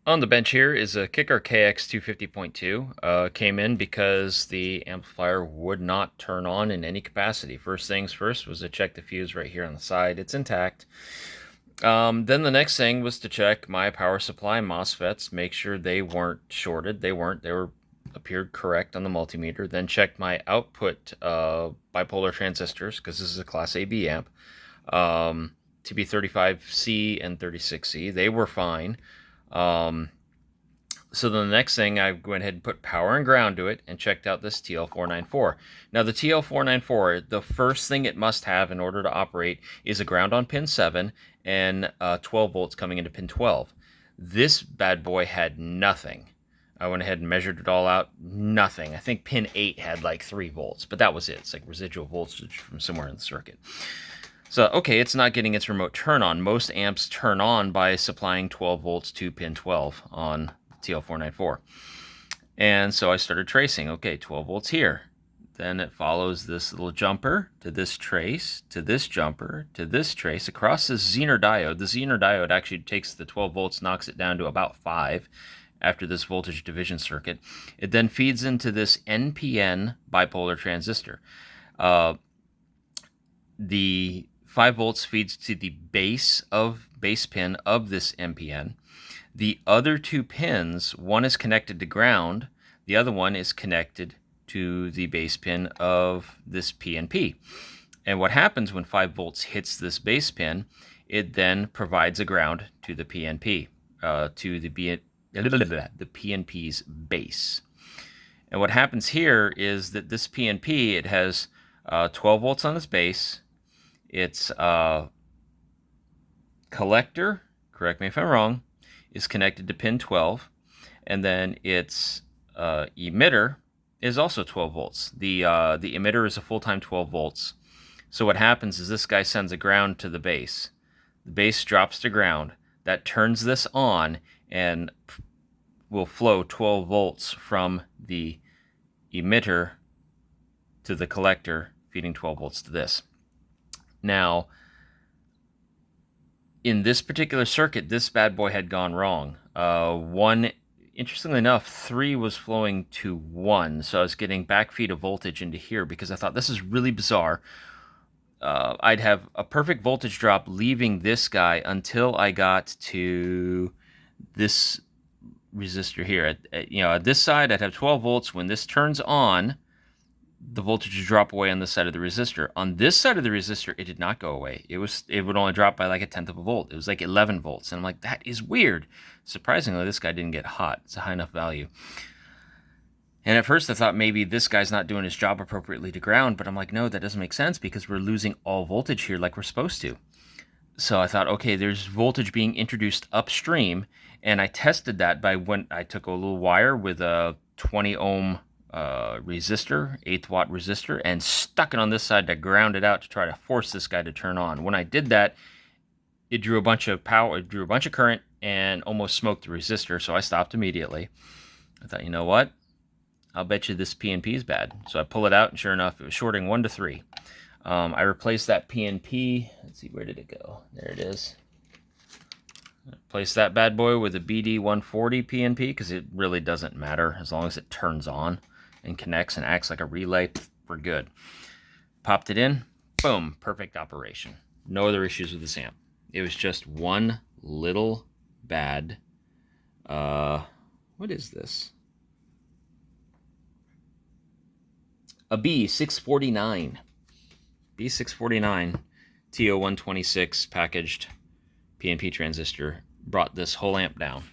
On the bench here is a Kicker KX250.2. Came in because the amplifier would not turn on in any capacity. First things first was to check the fuse right here on the side. It's intact. Then the next thing was to check my power supply MOSFETs, make sure they weren't shorted. They weren't. They were appeared correct on the multimeter. Then checked my output bipolar transistors, because this is a Class AB amp, TB35C and 36C. They were fine. So then the next thing, I went ahead and put power and ground to it and checked out this TL494. Now the TL494, the first thing it must have in order to operate is a ground on pin 7 and 12 volts coming into pin 12. This bad boy had nothing. I went ahead and measured it all out. Nothing. I think pin 8 had like 3 volts, but that was it. It's like residual voltage from somewhere in the circuit. So, okay, it's not getting its remote turn on. Most amps turn on by supplying 12 volts to pin 12 on TL494. And so I started tracing. Okay, 12 volts here. Then it follows this little jumper to this trace, to this jumper, to this trace, across this Zener diode. The Zener diode actually takes the 12 volts, knocks it down to about 5 after this voltage division circuit. It then feeds into this NPN bipolar transistor. The 5 volts feeds to the base pin of this NPN. The other 2 pins, one is connected to ground, the other one is connected to the base pin of this PNP. And what happens when 5 volts hits this base pin, it then provides a ground to the PNP, to the PNP's base. And what happens here is that this PNP, it has 12 volts on its base. Its collector, correct me if I'm wrong, is connected to pin 12, and then its emitter is also 12 volts. The emitter is a full-time 12 volts. So what happens is this guy sends a ground to the base. The base drops to ground. That turns this on and will flow 12 volts from the emitter to the collector, feeding 12 volts to this. Now, in this particular circuit, this bad boy had gone wrong. Interestingly enough, 3 was flowing to 1, so I was getting backfeed of voltage into here because I thought this is really bizarre. I'd have a perfect voltage drop leaving this guy until I got to this resistor here. At this side, I'd have 12 volts. When this turns on, the voltage would drop away on this side of the resistor. On this side of the resistor, it did not go away. It would only drop by like 1/10 of a volt. It was like 11 volts. And I'm like, that is weird. Surprisingly, this guy didn't get hot. It's a high enough value. And at first I thought maybe this guy's not doing his job appropriately to ground, but I'm like, no, that doesn't make sense because we're losing all voltage here like we're supposed to. So I thought, okay, there's voltage being introduced upstream, and I tested that by when I took a little wire with a 20 ohm resistor, 8 watt resistor, and stuck it on this side to ground it out to try to force this guy to turn on. When I did that, it drew a bunch of power, it drew a bunch of current, and almost smoked the resistor, so I stopped immediately. I thought, you know what? I'll bet you this PNP is bad. So I pull it out, and sure enough, it was shorting 1 to 3. I replaced that PNP. Let's see, where did it go? There it is. Replace that bad boy with a BD140 PNP because it really doesn't matter as long as it turns on and connects and acts like a relay. We're good. Popped it in. Boom. Perfect operation. No other issues with this amp. It was just one little bad... what is this? A B649. B649 TO126 packaged PNP transistor brought this whole amp down.